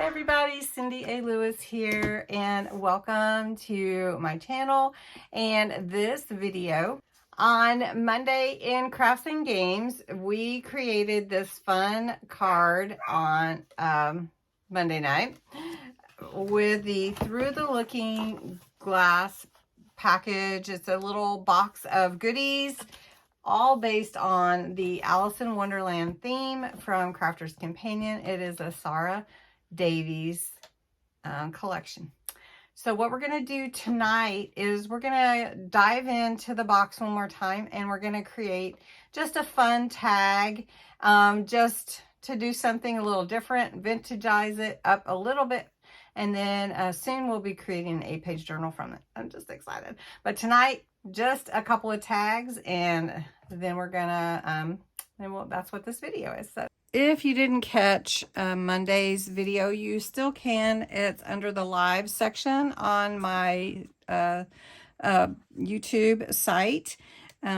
Hey everybody, Cindy A. Lewis here, and welcome to my channel and this video. On Monday in Crafts and Games, we created this fun card on Monday night with the Through the Looking Glass package. It's a little box of goodies, all based on the Alice in Wonderland theme from Crafter's Companion. It is a Sara Davies collection. So what we're going to do tonight is we're going to dive into the box one more time, and we're going to create just a fun tag, just to do something a little different, vintagize it up a little bit, and then soon we'll be creating an 8-page journal from it. I'm just excited. But tonight, just a couple of tags, and then we're gonna that's what this video is. So if you didn't catch Monday's video, you still can. It's under the live section on my YouTube site.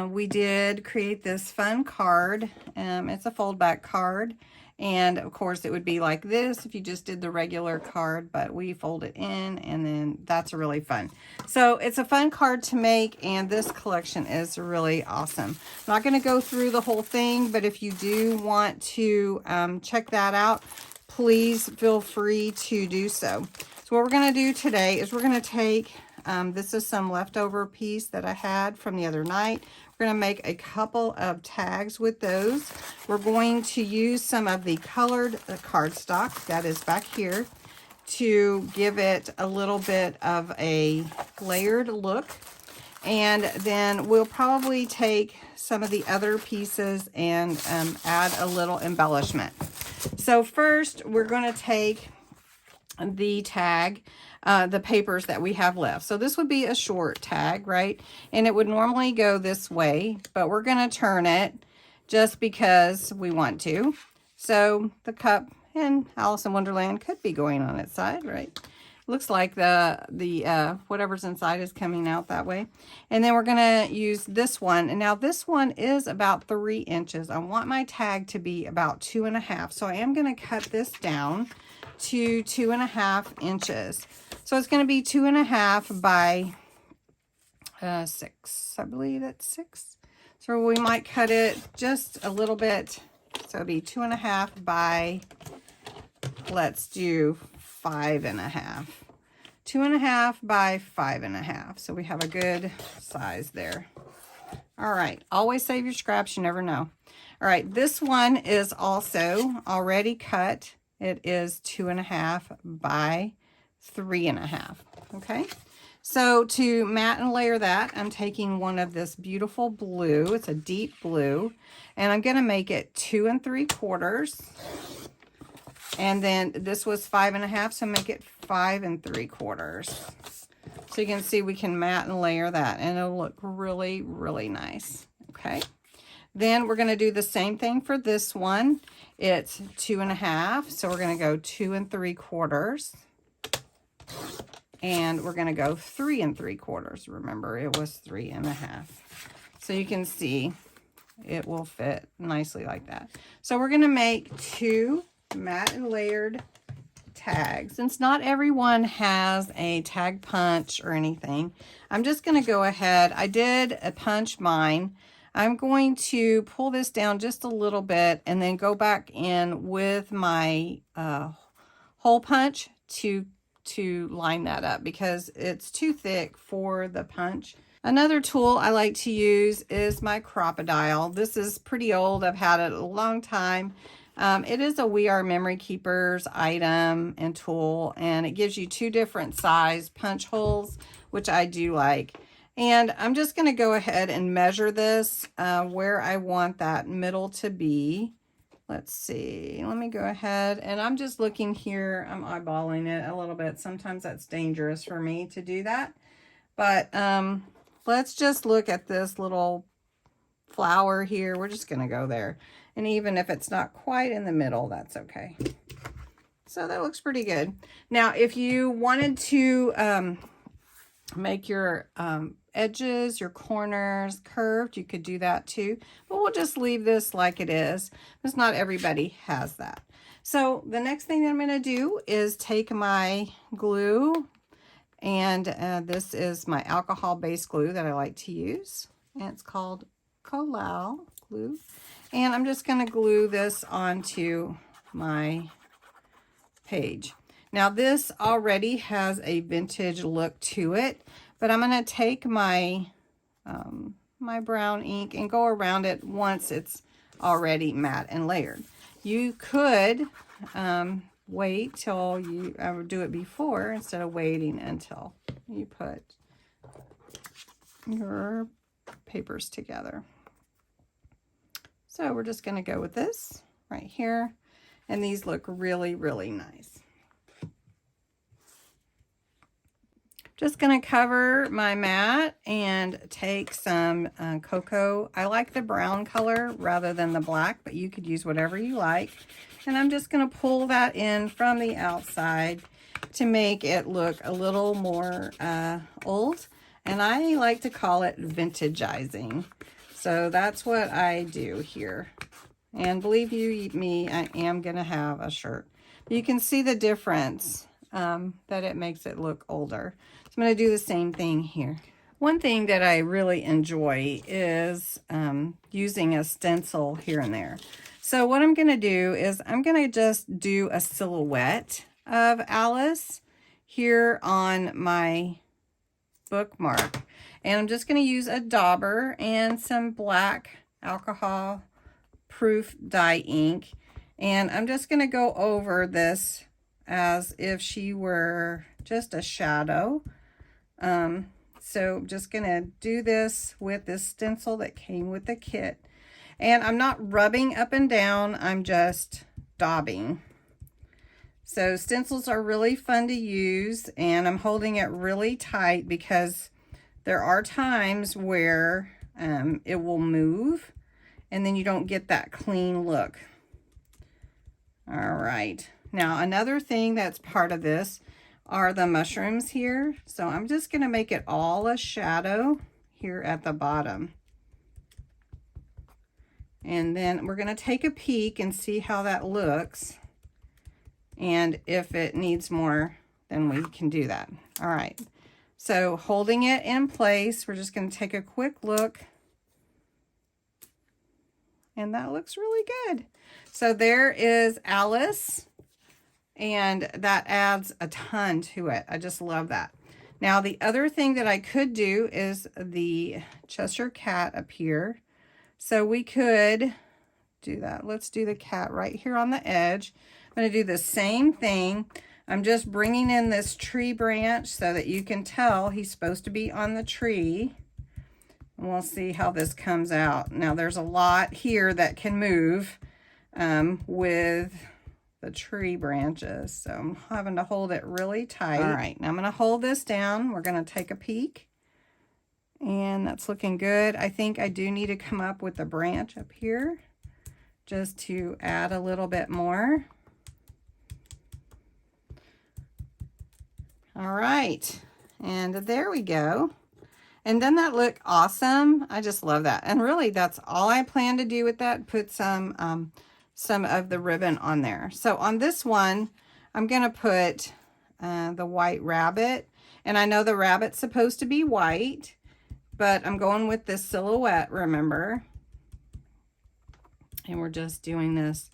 We did create this fun card. It's a fold back card. And of course it would be like this if you just did the regular card, but we fold it in, and then that's really fun. So it's a fun card to make, and this collection is really awesome. I'm not going to go through the whole thing, but if you do want to check that out, please feel free to do so. So what we're going to do today is we're going to take, this is some leftover piece that I had from the other night. We're going to make a couple of tags with those. We're going to use some of the colored cardstock that is back here to give it a little bit of a layered look. And then we'll probably take some of the other pieces and add a little embellishment. So first, we're going to take the tag, the papers that we have left. So this would be a short tag, right? And it would normally go this way, but we're going to turn it just because we want to. So the cup in Alice in Wonderland could be going on its side, right? Looks like the whatever's inside is coming out that way. And then we're going to use this one. And now this one is about 3 inches. I want my tag to be about 2.5. So I am going to cut this down to 2.5 inches. So it's going to be 2.5 by 6. I believe that's 6. So we might cut it just a little bit. So it'll be 2.5 by, let's do 5.5. 2.5 by 5.5. So we have a good size there. All right. Always save your scraps. You never know. All right. This one is also already cut. It is 2.5 by 3.5. Okay. So to mat and layer that, I'm taking one of this beautiful blue. It's a deep blue, and I'm going to make it 2 3/4. And then this was 5.5, so make it 5 3/4. So you can see we can mat and layer that, and it'll look really, really nice. Okay. Then we're going to do the same thing for this one. It's 2.5, so we're going to go 2 3/4. And we're going to go 3 3/4. Remember, it was 3.5. So you can see it will fit nicely like that. So we're going to make 2 matte and layered tags. Since not everyone has a tag punch or anything, I'm just going to go ahead. I did a punch mine. I'm going to pull this down just a little bit and then go back in with my hole punch to line that up because it's too thick for the punch. Another tool I like to use is my crocodile. This is pretty old. I've had it a long time. It is a We Are Memory Keepers item and tool, and it gives you 2 different size punch holes, which I do like. And I'm just going to go ahead and measure this where I want that middle to be. Let's see. Let me go ahead, and I'm just looking here. I'm eyeballing it a little bit. Sometimes that's dangerous for me to do that. But let's just look at this little flower here. We're just going to go there. And even if it's not quite in the middle, that's okay. So that looks pretty good. Now, if you wanted to make your edges, your corners curved, you could do that too. But we'll just leave this like it is, because not everybody has that. So the next thing that I'm going to do is take my glue, and this is my alcohol-based glue that I like to use, and it's called Collal glue. And I'm just going to glue this onto my page. Now this already has a vintage look to it, but I'm going to take my my brown ink and go around it once it's already matte and layered. You could wait till you do it before instead of waiting until you put your papers together. So we're just going to go with this right here, and these look really, really nice. Just going to cover my mat and take some cocoa. I like the brown color rather than the black, but you could use whatever you like. And I'm just going to pull that in from the outside to make it look a little more old. And I like to call it vintageizing. So that's what I do here. And believe you me, I am going to have a shirt. You can see the difference that it makes it look older. So I'm going to do the same thing here. One thing that I really enjoy is using a stencil here and there. So what I'm going to do is I'm going to just do a silhouette of Alice here on my bookmark. And I'm just going to use a dauber and some black alcohol proof dye ink. And I'm just going to go over this as if she were just a shadow. So I'm just going to do this with this stencil that came with the kit. And I'm not rubbing up and down, I'm just daubing. So stencils are really fun to use, and I'm holding it really tight because there are times where it will move and then you don't get that clean look. All right. Now another thing that's part of this are the mushrooms here. So I'm just going to make it all a shadow here at the bottom. And then we're going to take a peek and see how that looks. And if it needs more, then we can do that. All right. So holding it in place, we're just going to take a quick look. And that looks really good. So there is Alice. And that adds a ton to it. I just love that. Now, the other thing that I could do is the Cheshire Cat up here. So we could do that. Let's do the cat right here on the edge. I'm going to do the same thing. I'm just bringing in this tree branch so that you can tell he's supposed to be on the tree. And we'll see how this comes out. Now, there's a lot here that can move with the tree branches, so I'm having to hold it really tight. All right, now I'm going to hold this down. We're going to take a peek, and that's looking good. I think I do need to come up with the branch up here just to add a little bit more. All right, and there we go. And doesn't that look awesome? I just love that. And really, that's all I plan to do with that. Put some of the ribbon on there. So on this one, I'm going to put the white rabbit. And I know the rabbit's supposed to be white, but I'm going with this silhouette, remember? And we're just doing this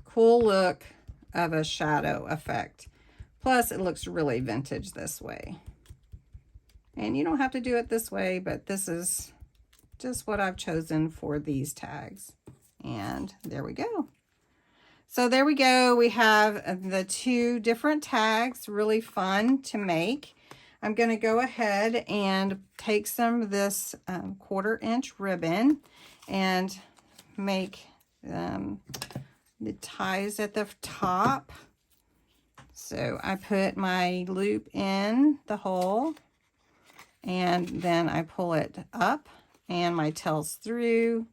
cool look of a shadow effect. Plus, it looks really vintage this way. And you don't have to do it this way, but this is just what I've chosen for these tags. And there we go. So there we go. We have the two different tags, really fun to make. I'm going to go ahead and take some of this 1/4 inch ribbon and make the ties at the top. So I put my loop in the hole, and then I pull it up and my tail's through.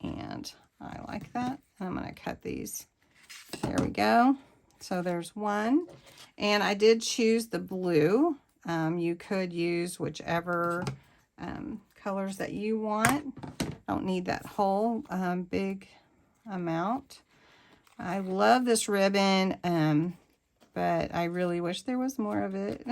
And I like that. I'm going to cut these. There we go. So there's one. And I did choose the blue. You could use whichever colors that you want. I don't need that whole big amount. I love this ribbon, but I really wish there was more of it.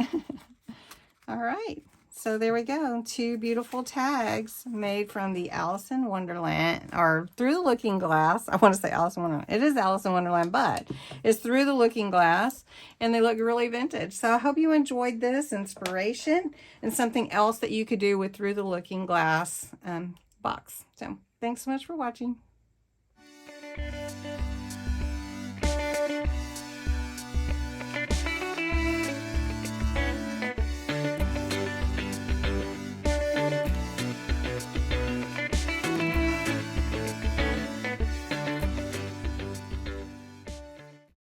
All right, so there we go. 2 beautiful tags made from the Alice in Wonderland, or Through the Looking Glass. I want to say Alice in Wonderland. It is Alice in Wonderland, but it's Through the Looking Glass, and they look really vintage. So I hope you enjoyed this inspiration and something else that you could do with Through the Looking Glass box. So thanks so much for watching.